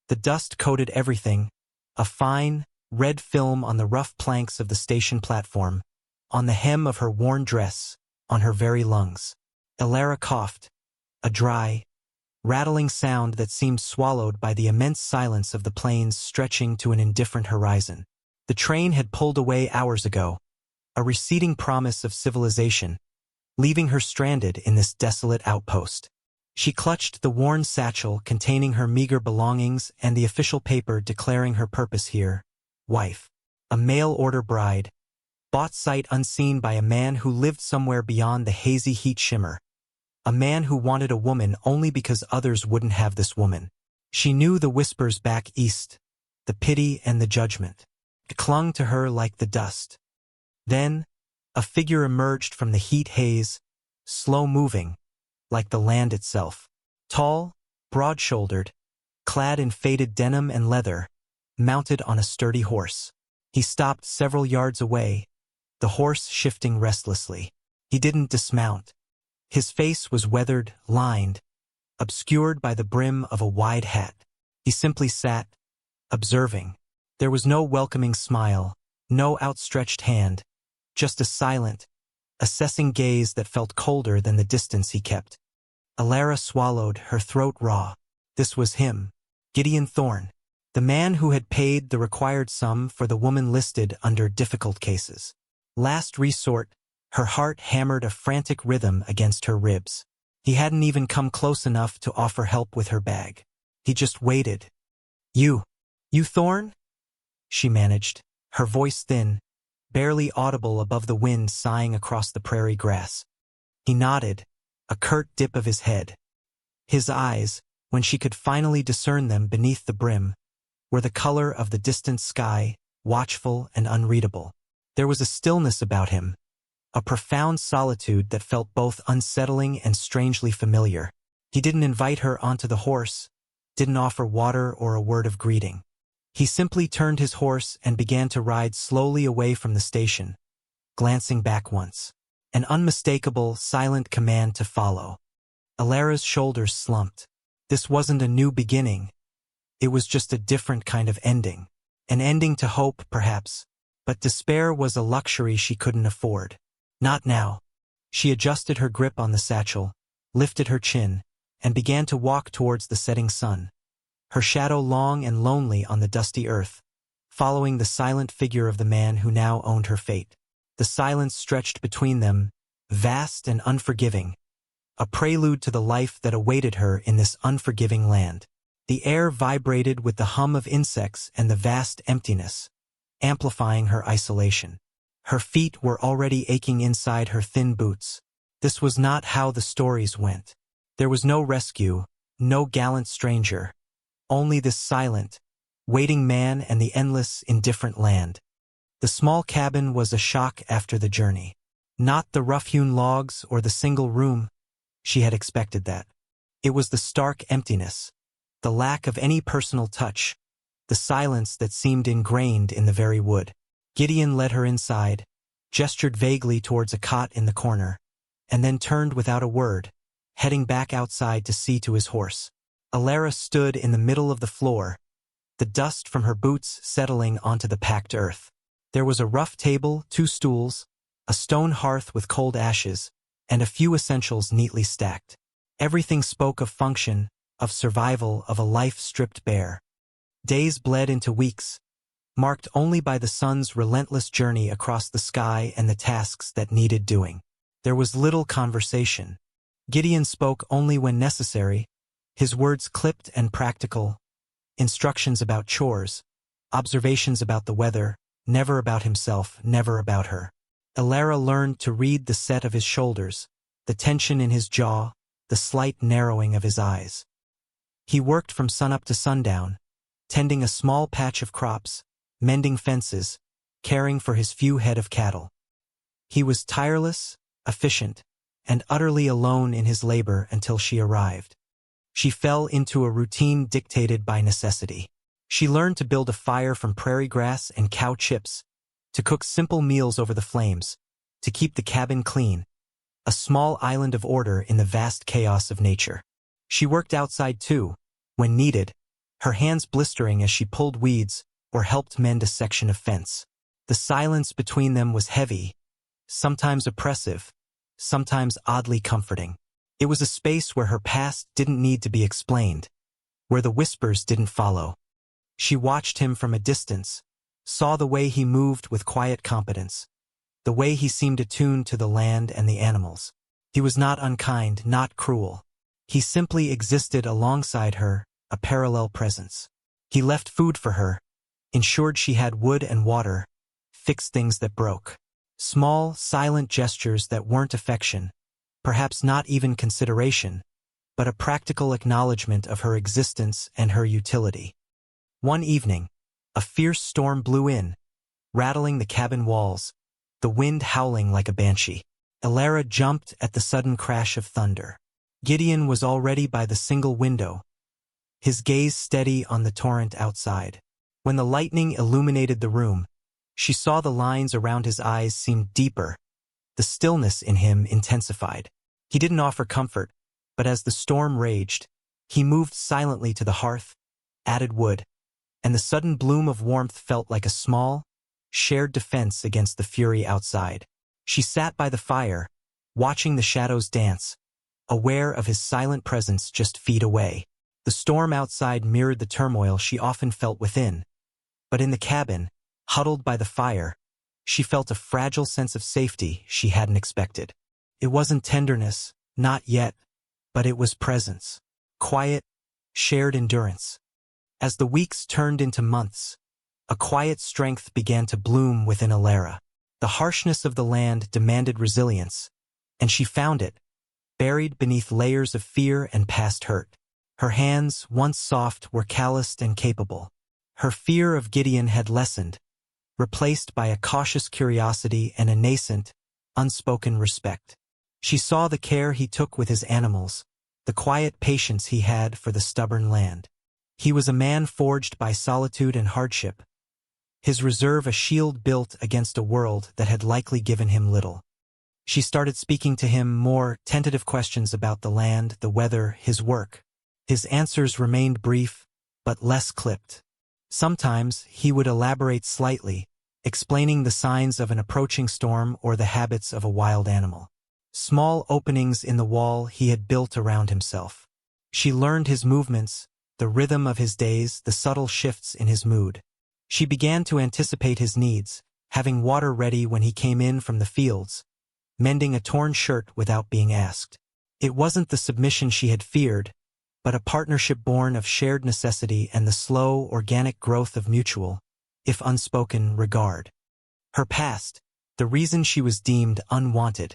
The dust coated everything, a fine, red film on the rough planks of the station platform, on the hem of her worn dress, on her very lungs. Elara coughed, a dry, rattling sound that seemed swallowed by the immense silence of the plains stretching to an indifferent horizon. The train had pulled away hours ago, a receding promise of civilization, leaving her stranded in this desolate outpost. She clutched the worn satchel containing her meager belongings and the official paper declaring her purpose here, wife, a mail-order bride, bought sight unseen by a man who lived somewhere beyond the hazy heat shimmer, a man who wanted a woman only because others wouldn't have this woman. She knew the whispers back east, the pity and the judgment. It clung to her like the dust. Then, a figure emerged from the heat haze, slow-moving, like the land itself. Tall, broad-shouldered, clad in faded denim and leather, mounted on a sturdy horse. He stopped several yards away, the horse shifting restlessly. He didn't dismount. His face was weathered, lined, obscured by the brim of a wide hat. He simply sat, observing. There was no welcoming smile, no outstretched hand, just a silent, assessing gaze that felt colder than the distance he kept. Elara swallowed, her throat raw. This was him, Gideon Thorne, the man who had paid the required sum for the woman listed under difficult cases. Last resort, her heart hammered a frantic rhythm against her ribs. He hadn't even come close enough to offer help with her bag. He just waited. You Thorne? She managed, her voice thin, barely audible above the wind sighing across the prairie grass. He nodded, a curt dip of his head. His eyes, when she could finally discern them beneath the brim, were the color of the distant sky, watchful and unreadable. There was a stillness about him, a profound solitude that felt both unsettling and strangely familiar. He didn't invite her onto the horse, didn't offer water or a word of greeting. He simply turned his horse and began to ride slowly away from the station, glancing back once. An unmistakable, silent command to follow. Elara's shoulders slumped. This wasn't a new beginning. It was just a different kind of ending. An ending to hope, perhaps, but despair was a luxury she couldn't afford. Not now. She adjusted her grip on the satchel, lifted her chin, and began to walk towards the setting sun, her shadow long and lonely on the dusty earth, following the silent figure of the man who now owned her fate. The silence stretched between them, vast and unforgiving, a prelude to the life that awaited her in this unforgiving land. The air vibrated with the hum of insects and the vast emptiness, amplifying her isolation. Her feet were already aching inside her thin boots. This was not how the stories went. There was no rescue, no gallant stranger, only this silent, waiting man and the endless, indifferent land. The small cabin was a shock after the journey. Not the rough-hewn logs or the single room. She had expected that. It was the stark emptiness, the lack of any personal touch, the silence that seemed ingrained in the very wood. Gideon led her inside, gestured vaguely towards a cot in the corner, and then turned without a word, heading back outside to see to his horse. Elara stood in the middle of the floor, the dust from her boots settling onto the packed earth. There was a rough table, 2 stools, a stone hearth with cold ashes, and a few essentials neatly stacked. Everything spoke of function, of survival, of a life stripped bare. Days bled into weeks, marked only by the sun's relentless journey across the sky and the tasks that needed doing. There was little conversation. Gideon spoke only when necessary, his words clipped and practical, instructions about chores, observations about the weather, never about himself, never about her. Elara learned to read the set of his shoulders, the tension in his jaw, the slight narrowing of his eyes. He worked from sunup to sundown, tending a small patch of crops, mending fences, caring for his few head of cattle. He was tireless, efficient, and utterly alone in his labor until she arrived. She fell into a routine dictated by necessity. She learned to build a fire from prairie grass and cow chips, to cook simple meals over the flames, to keep the cabin clean, a small island of order in the vast chaos of nature. She worked outside too, when needed, her hands blistering as she pulled weeds or helped mend a section of fence. The silence between them was heavy, sometimes oppressive, sometimes oddly comforting. It was a space where her past didn't need to be explained, where the whispers didn't follow. She watched him from a distance, saw the way he moved with quiet competence, the way he seemed attuned to the land and the animals. He was not unkind, not cruel. He simply existed alongside her, a parallel presence. He left food for her, ensured she had wood and water, fixed things that broke. Small, silent gestures that weren't affection, perhaps not even consideration, but a practical acknowledgement of her existence and her utility. One evening, a fierce storm blew in, rattling the cabin walls, the wind howling like a banshee. Elara jumped at the sudden crash of thunder. Gideon was already by the single window, his gaze steady on the torrent outside. When the lightning illuminated the room, she saw the lines around his eyes seem deeper. The stillness in him intensified. He didn't offer comfort, but as the storm raged, he moved silently to the hearth, added wood, and the sudden bloom of warmth felt like a small, shared defense against the fury outside. She sat by the fire, watching the shadows dance, aware of his silent presence just feet away. The storm outside mirrored the turmoil she often felt within, but in the cabin, huddled by the fire, she felt a fragile sense of safety she hadn't expected. It wasn't tenderness, not yet, but it was presence. Quiet, shared endurance. As the weeks turned into months, a quiet strength began to bloom within Elara. The harshness of the land demanded resilience, and she found it, buried beneath layers of fear and past hurt. Her hands, once soft, were calloused and capable. Her fear of Gideon had lessened, replaced by a cautious curiosity and a nascent, unspoken respect. She saw the care he took with his animals, the quiet patience he had for the stubborn land. He was a man forged by solitude and hardship, his reserve a shield built against a world that had likely given him little. She started speaking to him more tentative questions about the land, the weather, his work. His answers remained brief, but less clipped. Sometimes he would elaborate slightly, explaining the signs of an approaching storm or the habits of a wild animal. Small openings in the wall he had built around himself. She learned his movements, the rhythm of his days, the subtle shifts in his mood. She began to anticipate his needs, having water ready when he came in from the fields, mending a torn shirt without being asked. It wasn't the submission she had feared, but a partnership born of shared necessity and the slow, organic growth of mutual, if unspoken, regard. Her past, the reason she was deemed unwanted,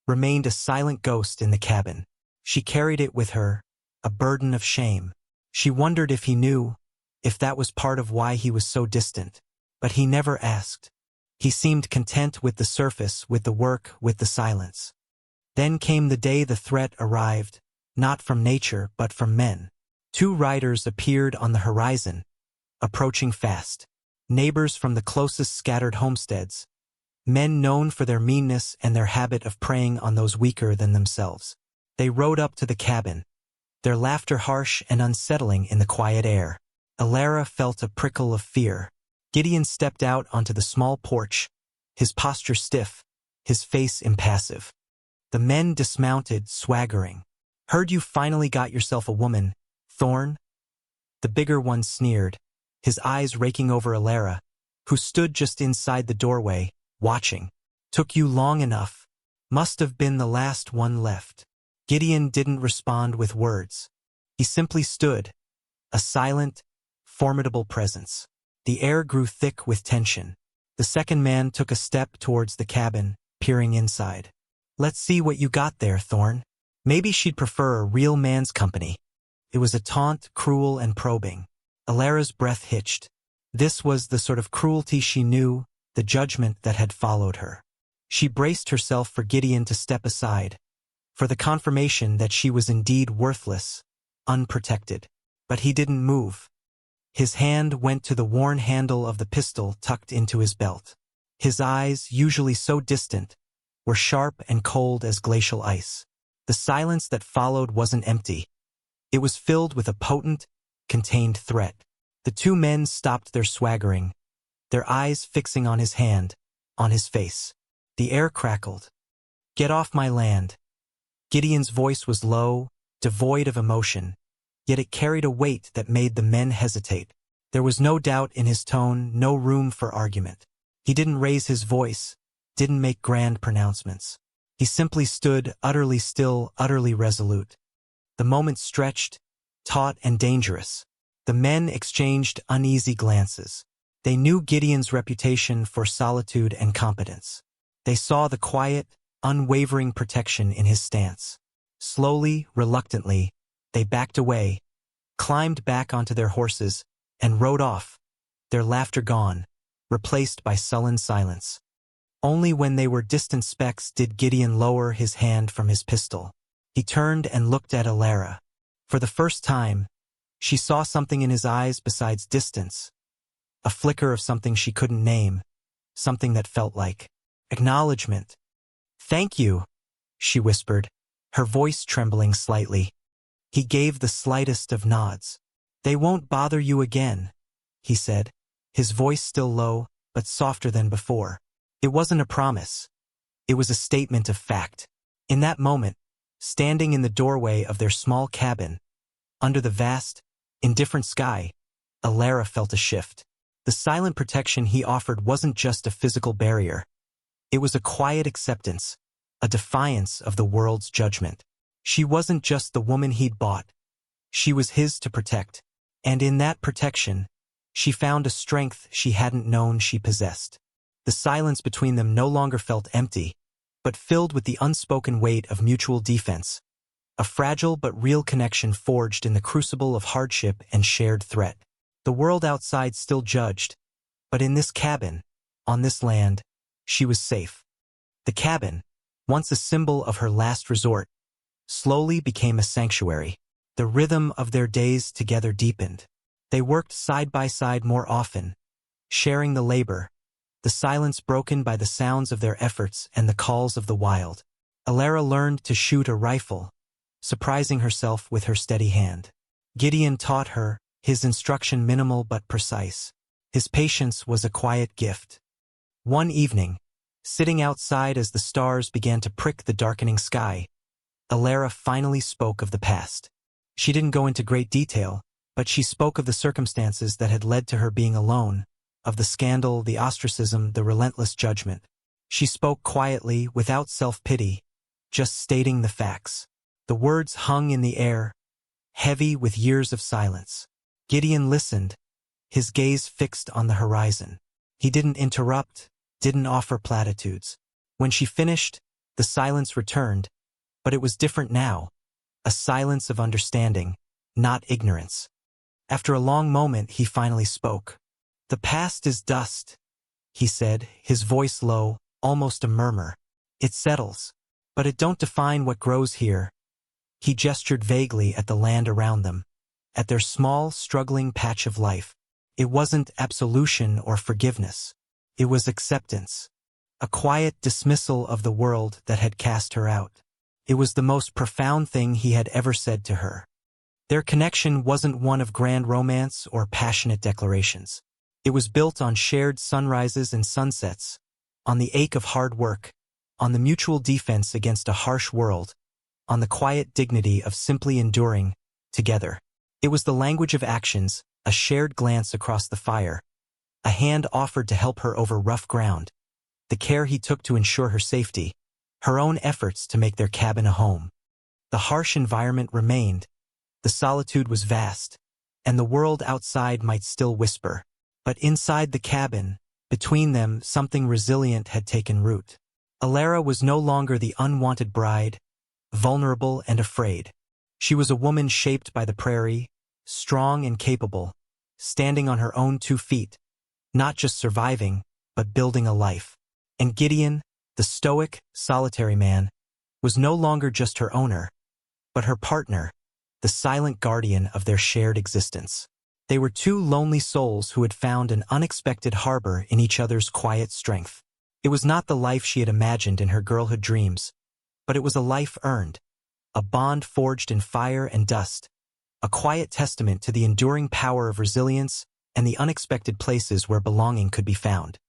remained a silent ghost in the cabin. She carried it with her, a burden of shame. She wondered if he knew, if that was part of why he was so distant. But he never asked. He seemed content with the surface, with the work, with the silence. Then came the day the threat arrived, not from nature but from men. 2 riders appeared on the horizon, approaching fast. Neighbors from the closest scattered homesteads, men known for their meanness and their habit of preying on those weaker than themselves. They rode up to the cabin, their laughter harsh and unsettling in the quiet air. Elara felt a prickle of fear. Gideon stepped out onto the small porch, his posture stiff, his face impassive. The men dismounted, swaggering. "Heard you finally got yourself a woman, Thorn?" The bigger one sneered, his eyes raking over Elara, who stood just inside the doorway, watching. "Took you long enough. Must have been the last one left." Gideon didn't respond with words. He simply stood, a silent, formidable presence. The air grew thick with tension. The second man took a step towards the cabin, peering inside. "Let's see what you got there, Thorn." Maybe she'd prefer a real man's company. It was a taunt, cruel and probing. Elara's breath hitched. This was the sort of cruelty she knew, the judgment that had followed her. She braced herself for Gideon to step aside, for the confirmation that she was indeed worthless, unprotected. But he didn't move. His hand went to the worn handle of the pistol tucked into his belt. His eyes, usually so distant, were sharp and cold as glacial ice. The silence that followed wasn't empty. It was filled with a potent, contained threat. The two men stopped their swaggering, their eyes fixing on his hand, on his face. The air crackled. "Get off my land." Gideon's voice was low, devoid of emotion, yet it carried a weight that made the men hesitate. There was no doubt in his tone, no room for argument. He didn't raise his voice, didn't make grand pronouncements. He simply stood, utterly still, utterly resolute. The moment stretched, taut and dangerous. The men exchanged uneasy glances. They knew Gideon's reputation for solitude and competence. They saw the quiet, unwavering protection in his stance. Slowly, reluctantly, they backed away, climbed back onto their horses, and rode off, their laughter gone, replaced by sullen silence. Only when they were distant specks did Gideon lower his hand from his pistol. He turned and looked at Alara. For the first time, she saw something in his eyes besides distance, a flicker of something she couldn't name, something that felt like acknowledgement. "Thank you," she whispered, her voice trembling slightly. He gave the slightest of nods. "They won't bother you again," he said, his voice still low, but softer than before. It wasn't a promise. It was a statement of fact. In that moment, standing in the doorway of their small cabin, under the vast, indifferent sky, Alara felt a shift. The silent protection he offered wasn't just a physical barrier. It was a quiet acceptance, a defiance of the world's judgment. She wasn't just the woman he'd bought. She was his to protect. And in that protection, she found a strength she hadn't known she possessed. The silence between them no longer felt empty, but filled with the unspoken weight of mutual defense, a fragile but real connection forged in the crucible of hardship and shared threat. The world outside still judged, but in this cabin, on this land, she was safe. The cabin, once a symbol of her last resort, slowly became a sanctuary. The rhythm of their days together deepened. They worked side by side more often, sharing the labor, the silence broken by the sounds of their efforts and the calls of the wild. Alara learned to shoot a rifle, surprising herself with her steady hand. Gideon taught her, his instruction minimal but precise. His patience was a quiet gift. One evening, sitting outside as the stars began to prick the darkening sky, Alara finally spoke of the past. She didn't go into great detail, but she spoke of the circumstances that had led to her being alone, of the scandal, the ostracism, the relentless judgment. She spoke quietly, without self-pity, just stating the facts. The words hung in the air, heavy with years of silence. Gideon listened, his gaze fixed on the horizon. He didn't interrupt, didn't offer platitudes. When she finished, the silence returned, but it was different now, a silence of understanding, not ignorance. After a long moment, he finally spoke. "The past is dust," he said, his voice low, almost a murmur. "It settles, but it don't define what grows here." He gestured vaguely at the land around them, at their small, struggling patch of life. It wasn't absolution or forgiveness. It was acceptance, a quiet dismissal of the world that had cast her out. It was the most profound thing he had ever said to her. Their connection wasn't one of grand romance or passionate declarations. It was built on shared sunrises and sunsets, on the ache of hard work, on the mutual defense against a harsh world, on the quiet dignity of simply enduring together. It was the language of actions, a shared glance across the fire, a hand offered to help her over rough ground, the care he took to ensure her safety, her own efforts to make their cabin a home. The harsh environment remained, the solitude was vast, and the world outside might still whisper. But inside the cabin, between them, something resilient had taken root. Alara was no longer the unwanted bride, vulnerable and afraid. She was a woman shaped by the prairie, strong and capable, standing on her own 2 feet, not just surviving, but building a life. And Gideon, the stoic, solitary man, was no longer just her owner, but her partner, the silent guardian of their shared existence. They were 2 lonely souls who had found an unexpected harbor in each other's quiet strength. It was not the life she had imagined in her girlhood dreams, but it was a life earned, a bond forged in fire and dust, a quiet testament to the enduring power of resilience and the unexpected places where belonging could be found.